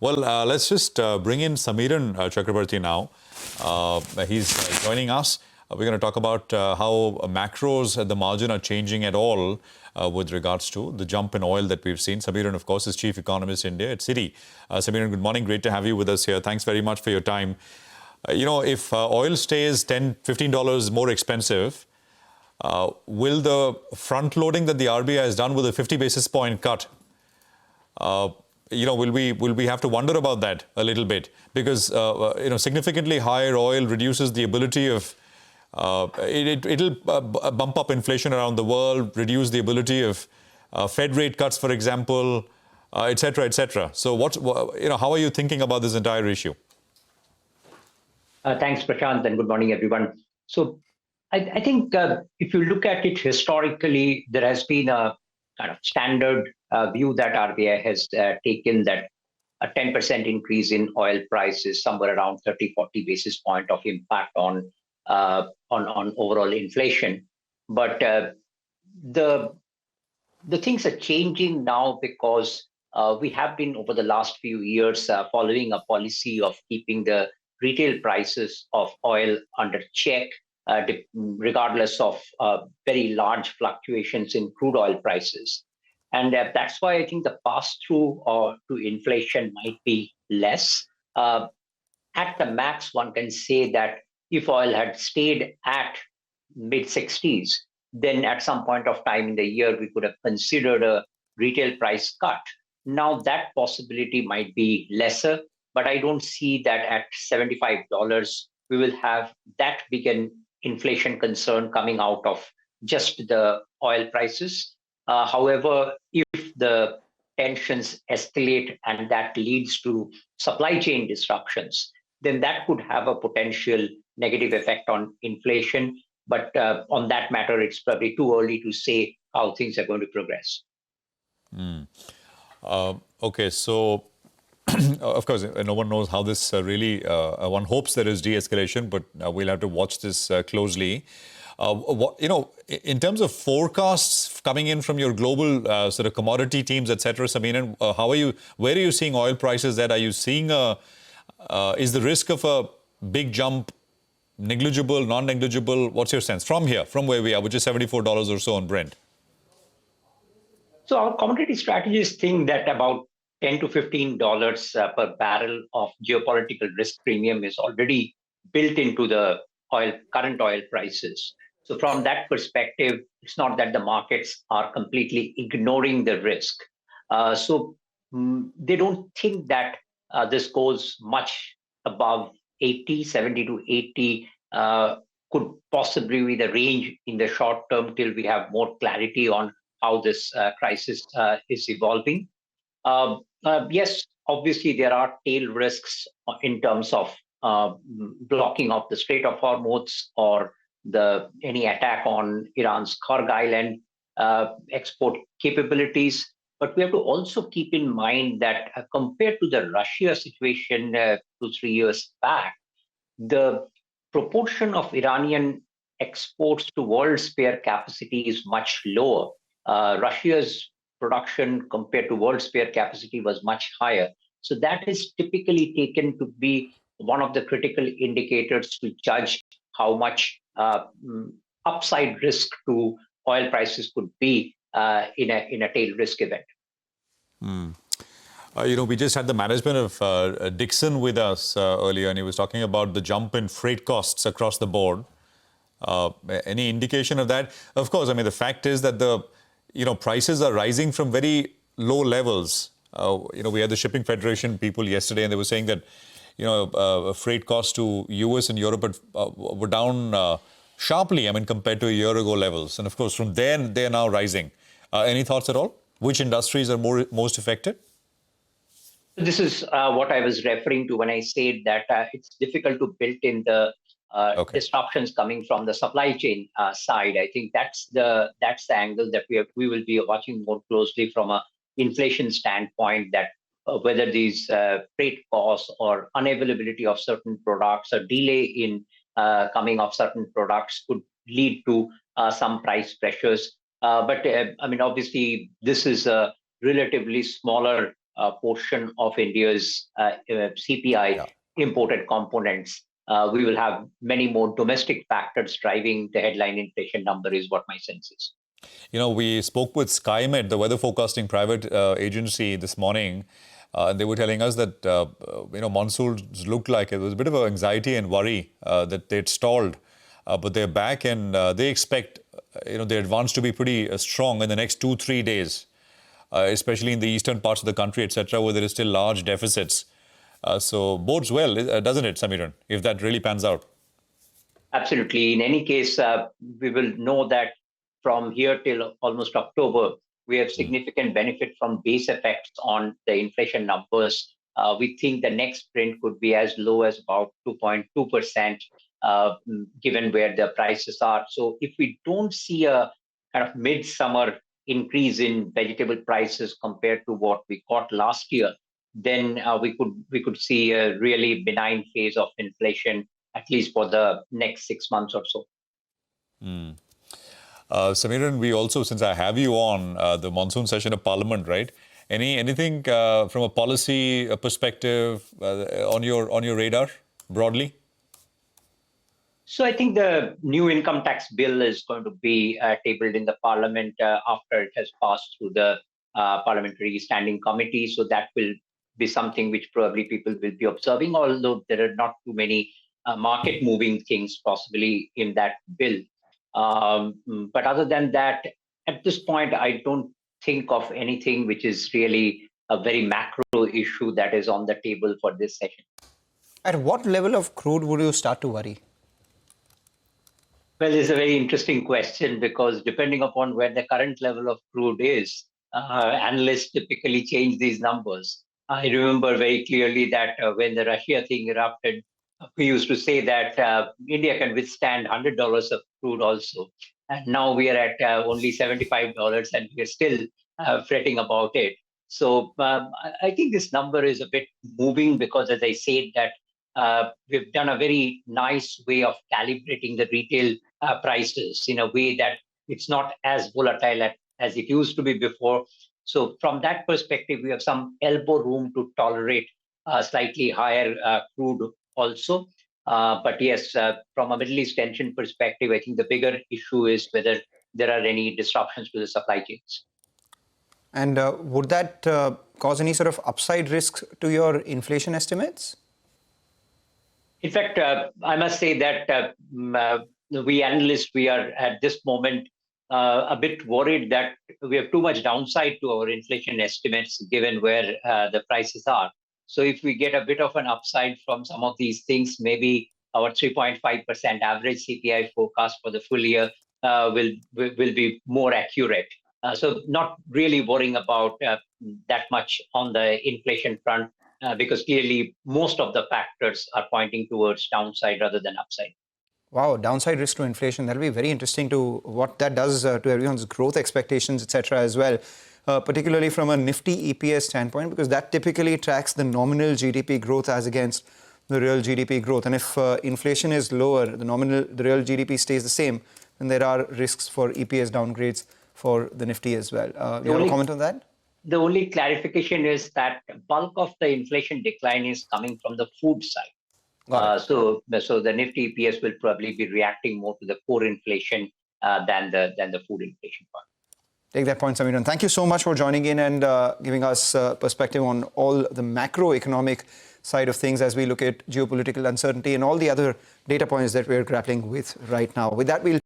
Well, let's just bring in Samiran Chakraborty now. He's joining us. We're going to talk about how macros at the margin are changing at all with regards to the jump in oil that we've seen. Samiran, of course, is Chief Economist India at Citi. Samiran, good morning. Great to have you with us here. Thanks very much for your time. If oil stays $10, $15 more expensive, will the front loading that the RBI has done with a 50 basis point cut, will we have to wonder about that a little bit? Because significantly higher oil reduces the ability of it'll bump up inflation around the world, reduce the ability of Fed rate cuts, for example, et cetera, et cetera. So how are you thinking about this entire issue? Thanks, Prashant, and good morning, everyone. So I think if you look at it historically, there has been a kind of standard view that RBI has taken that a 10% increase in oil prices, somewhere around 30, 40 basis point of impact on overall inflation. But the things are changing now because we have been over the last few years following a policy of keeping the retail prices of oil under check, regardless of very large fluctuations in crude oil prices. And that's why I think the pass-through to inflation might be less. At the max, one can say that if oil had stayed at mid-60s, then at some point of time in the year, we could have considered a retail price cut. Now that possibility might be lesser, but I don't see that at $75, we will have that big an inflation concern coming out of just the oil prices. However, if the tensions escalate and that leads to supply chain disruptions, then that could have a potential negative effect on inflation. But on that matter, it's probably too early to say how things are going to progress. Okay, so of course, no one knows how this really, one hopes there is de-escalation, but we'll have to watch this closely. In terms of forecasts coming in from your global sort of commodity teams, et cetera, Samiran, where are you seeing oil prices at? Are you seeing, is the risk of a big jump negligible, non-negligible? What's your sense from here, from where we are, which is $74 or so on Brent? So our commodity strategists think that about $10 to $15 per barrel of geopolitical risk premium is already built into the current oil prices. So from that perspective, it's not that the markets are completely ignoring the risk. So they don't think that this goes much above 80, 70 to 80 could possibly be the range in the short term till we have more clarity on how this crisis is evolving. Yes, obviously there are tail risks in terms of blocking of the Strait of Hormuz or any attack on Iran's Kharg Island export capabilities. But we have to also keep in mind that compared to the Russia situation 2-3 years back, the proportion of Iranian exports to world spare capacity is much lower. Russia's production compared to world spare capacity was much higher. So that is typically taken to be one of the critical indicators to judge how much upside risk to oil prices could be in a tail risk event. We just had the management of Dixon with us earlier, and he was talking about the jump in freight costs across the board. Any indication of that? Of course, I mean, the fact is that the prices are rising from very low levels. We had the Shipping Federation people yesterday, and they were saying that, freight costs to US and Europe were down sharply, I mean, compared to a year ago levels. And of course, from there, they're now rising. Any thoughts at all? Which industries are most affected? This is what I was referring to when I said that it's difficult to build in the disruptions coming from the supply chain side. I think that's the angle that we will be watching more closely from an inflation standpoint, that whether these freight costs or unavailability of certain products or delay in coming of certain products could lead to some price pressures. But I mean, obviously, this is a relatively smaller portion of India's CPI imported components, we will have many more domestic factors driving the headline inflation number, is what my sense is. We spoke with SkyMed, the weather forecasting private agency, this morning. They were telling us that, monsoons looked like it was a bit of anxiety and worry that they'd stalled. But they're back and they expect, the advance to be pretty strong in the next 2-3 days, especially in the eastern parts of the country, etc., where there is still large deficits. So bodes well, doesn't it, Samiran, if that really pans out? Absolutely. In any case, we will know that from here till almost October, we have significant benefit from base effects on the inflation numbers. We think the next print could be as low as about 2.2%, given where the prices are. So if we don't see a kind of midsummer increase in vegetable prices compared to what we got last year, then we could see a really benign phase of inflation, at least for the next 6 months or so. Samiran, we also, since I have you on, the monsoon session of Parliament, right? Anything from a policy perspective on your radar broadly? So I think the new income tax bill is going to be tabled in the Parliament after it has passed through the Parliamentary Standing Committee. So that will be something which probably people will be observing, although there are not too many market-moving things possibly in that bill. But other than that, at this point, I don't think of anything which is really a very macro issue that is on the table for this session. At what level of crude would you start to worry? Well, it's a very interesting question because depending upon where the current level of crude is, analysts typically change these numbers. I remember very clearly that when the Russia thing erupted, we used to say that India can withstand $100 of crude also. And now we are at only $75 and we are still fretting about it. So I think this number is a bit moving because, as I said, that we've done a very nice way of calibrating the retail prices in a way that it's not as volatile as it used to be before. So from that perspective, we have some elbow room to tolerate slightly higher crude also. But yes, from a Middle East tension perspective, I think the bigger issue is whether there are any disruptions to the supply chains. And would that cause any sort of upside risk to your inflation estimates? In fact, I must say that we analysts, we are at this moment a bit worried that we have too much downside to our inflation estimates given where the prices are. So if we get a bit of an upside from some of these things, maybe our 3.5% average CPI forecast for the full year will be more accurate. So not really worrying about that much on the inflation front, because clearly most of the factors are pointing towards downside rather than upside. Wow, downside risk to inflation. That'll be very interesting to what that does to everyone's growth expectations, etc. as well, particularly from a nifty EPS standpoint, because that typically tracks the nominal GDP growth as against the real GDP growth. And if inflation is lower, the real GDP stays the same, then there are risks for EPS downgrades for the nifty as well. You want to comment on that? The only clarification is that bulk of the inflation decline is coming from the food side. So the Nifty EPS will probably be reacting more to the core inflation than the food inflation part. Take that point, Samiran. Thank you so much for joining in and giving us perspective on all the macroeconomic side of things as we look at geopolitical uncertainty and all the other data points that we're grappling with right now. With that, we'll